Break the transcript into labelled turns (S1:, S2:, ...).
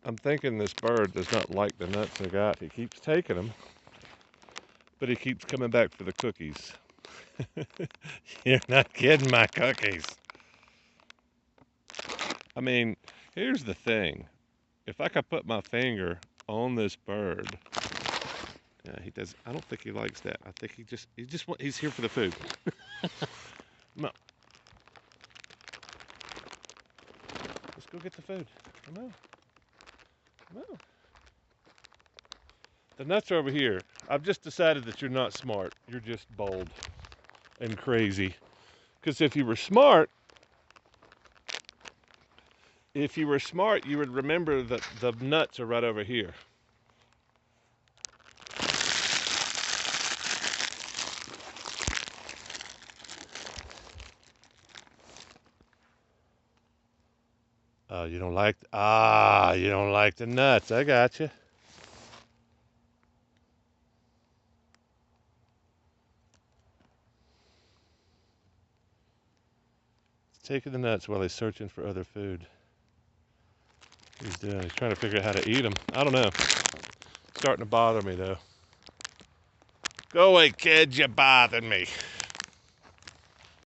S1: I'm thinking this bird does not like the nuts I got. He keeps taking them, but he keeps coming back for the cookies. You're not getting my cookies. I mean, here's the thing. If I could put my finger on this bird, yeah, he does. I don't think he likes that. I think he's here for the food. No, let's go get the food. Come on, come on. The nuts are over here. I've just decided that you're not smart. You're just bold and crazy. Because if you were smart, you would remember that the nuts are right over here. Oh, you don't like the nuts. I got you. He's taking the nuts while he's searching for other food. He's doing. He's trying to figure out how to eat them. I don't know. It's starting to bother me though. Go away, kid. You're bothering me.